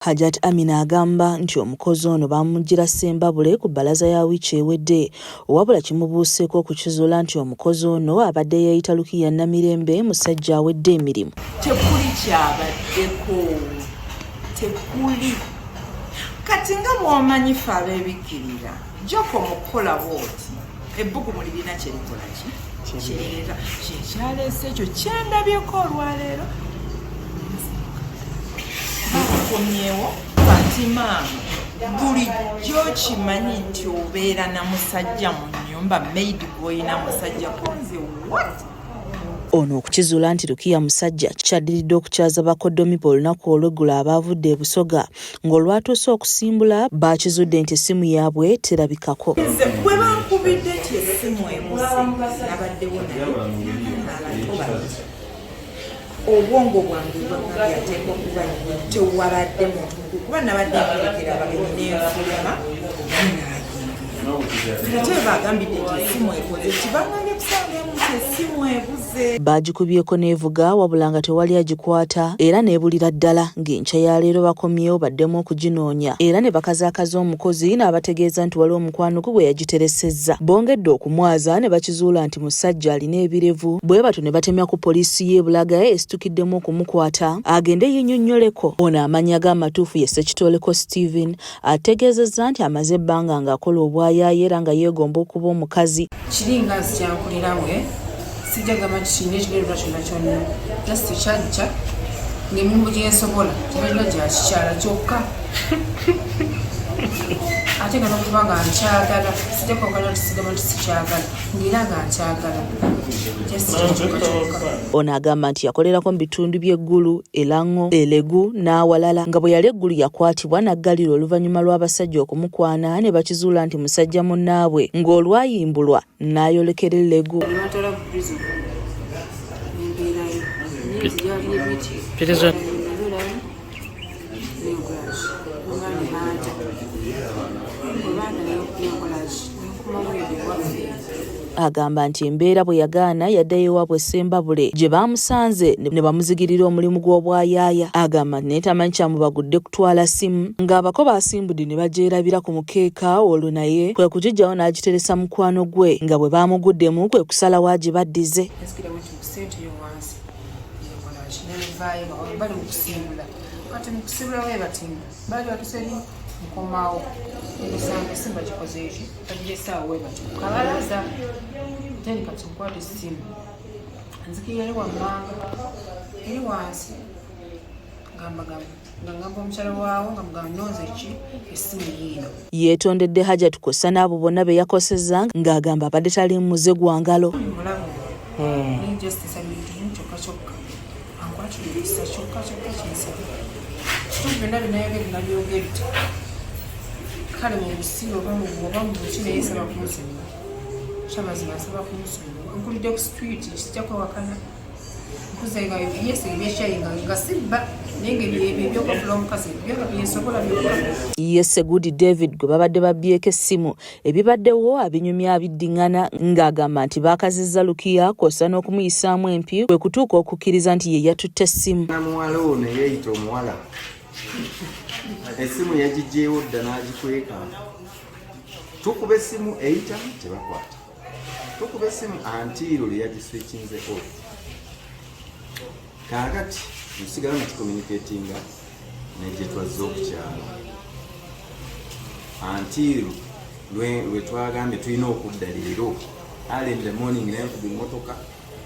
Hajat Amina agamba nti omukozi ono bamugira Ssembabule ku bbalaza ya wiiki ewedde, wabula kimubuuseeko okukizuula nti omukozi ono abadde yeeyita Lukiya Namirembe musajja awedde emirimu. Tekuli kyabaddeko, tekuli. Kati nga bw'omanyi ffe abeebikkirira, Joko mu kukola bw'oti, ebbugumu lirina kye likola ki? Kyereeta. Kyekyaleese ekyo kyendabyeko olwaleero. Bakomyewo kati maama bulijjo kimanyi nti obeera na musajja mu nnyumba maid gw'olina musajja konze what? Ono okukizuula nti Lukiya musajja kikyaddiridde okukyaza bakoddomipo olunaku olw'eggulo abaavudde e Busoga ng'olwatuuse okusimbula baakizudde nti essimu yaabwe terabikako. Bwe bankubidde nti essimu emuse nabaddewo naye obwongo bwange bwagambye ateekwa kuba tewabadde muntu kuba nabadde nkulekera abagenyi n'enfuluma ate bagambidde nti essimu ekoze kibangambye kusangemu nti essimu ebuze. Baagikubyeko n'evuga wabula nga tewali agikwata era n'ebulira ddala ng'enkya ya leero bakomyewo baddemu okuginoonya era ne bakazaakaza omukozi n'abategeeza nti waliwo omukwano gwe yagiteresezza. Bongedde okumwaza ne bakizuula nti musajja alina ebirevu bwe batyo ne batemya ku poliisi y'e Bulaga esitukiddemu okumukwata agende yennyonnyoleko. Ono amannya g'amatuufu ye Ssekitoleko Stephen ategeezezza nti amaze ebbanga ng'akola obwayaaye era nga yeegomba okuba omukazi. Kiringa kyankulirawe sijja gamba kikine ekigerwa kyonna kyonna just kyajja ng'emirimu gye nsobola tebalina gya kikyala kyokka ate nga n'okuba nga nkyagala sijja kwogala nti sigamba nti sikyagala ng'era nga nkyagala Ono agamba nti yakolerako mu bitundu by'eggulu, Elango, Elegu n'awalala nga bwe yali eggulu yakwatibwa n'aggalira oluvannyuma lw'abasajja okumukwana ne bakizuula nti musajja munnaabwe ng'olwayimbulwa n'ayolekera Elegu. Agamba nti embeera bwe yagaana yaddayo ewaabwe Ssembabule gye baamusanze ne bamuzigirira omulimu gw'obwayaaya. Agamba nti naye tamanyi kyamubagudde kutwala simu ng'abako basimbudde ne bagyerabira ku mukeeka olwo naye kwe kugiggyawo n'agiteresa mukwano gwe nga bwe baamuguddemu kwe kusalawo agibaddize. Kati mu kusiibula we batimba baali batuseri mukomaawo ebisanga esimba gikoze eki kagigesaawo we bati kabalaza teni kati nkwata essimu nzikirira eri wammanga eri wansi nga ngamba omukyala waawo nga mugamba nonze ki essimu yiino. Yeetondedde Hajat Kossa n'abo bonna be yakosezza ng'agamba abadde tali muze gwa ngalo. Mulamu ni justice amitimu kyokka ankwatulirisa kyokka kinsaba byonna binayoge binabyogedde kale mu busibe oba mu buki naye nsaba kumusonyiwa kyamazima nsaba kumusonyiwa nkulidde ku street kijja kwewakana nkuzaiga yesi ebyekyayi nga sibba naye ngaebyo ebyokwafula omukazi byona byensobola byokka. Ye Segudi David gwe babadde babbyeko essimu ebibaddewo abinyumya abiddiŋŋana ng'agamba nti baakazizza Lukiya Kossa n'okumuyisaamu empi kwe kutuuka okukkiriza nti ye yatutte essimu. Muwala ono yeeyita omuwala essimu yagiggyeewo dda n'agikweka. Tukuba essimu eyita tebakwata, tukuba essimu antiiro lye yagiswikinze off. Kaakati tusigala nga tucommunicatinga negye twazze okukyala antiiro lwe twagambye tulina okudda leero early in the morning nenkuba emmotoka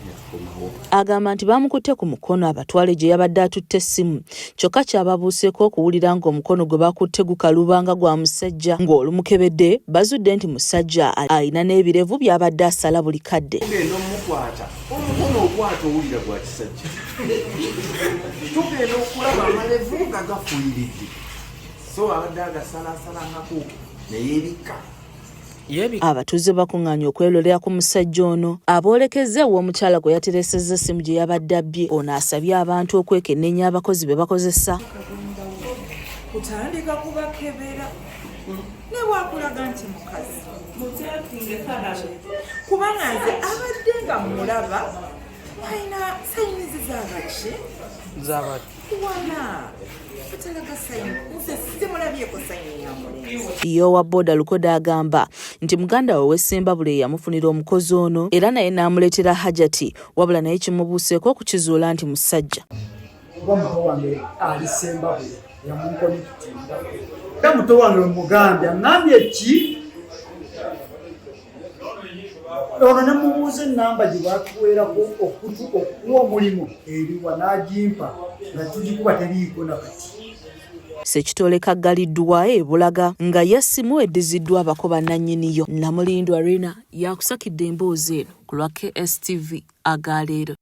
netukomawo. Agamba nti baamukutte ku mukono abatwale gye yabadde atutte essimu kyokka kyababuuseeko okuwulira ng'omukono gwe bakutte gukaluba nga gwa musajja ng'olumukebedde bazudde nti musajja alina n'ebirevu by'abadde asala buli kadde. Tugenda omukwata omukono okwata owulira gwa kisajja tugenda okulaba amalevu nga gafuyiridde so abadde agasalasalaako neyeebikka. Abatuuze bakuŋŋaanya okwelolera ku musajja ono aboolekeze ew'omukyala gwe yateresezza essimu gye yabadde abbye. Ono asabye abantu okwekenneenya abakozi be bakozesa. Kutandika kubakebera ne bwakulaga nti mukazi kubanga nze abadde nga mulaba alina sayinizi zaabaki wala butalaga sayini nze simulabyeko sayini ya mulenzi. Yowa Boda Lukoda agamba nti muganda we Ssemba Bule yamufunira omukozi ono era naye n'amuleetera hajati wabula naye kimubuuseeko okukizuula nti musajja. Kuba muto wange ali Ssemba Bule yamunkonekitinga. Era muto wange mugambye aŋŋambye ki? Ono namubuuza ennamba gye baatuweerako okuwa omulimu eriwa n'agimpa nga tugikuba teriiko nakati. Sekitole kaggaliddwa Bulaga nga yassimu eddiziddwa abako bannannyiniyo. Namulindwa Rina yakusakidde emboozi eno ku lwa KSTV agaaleero.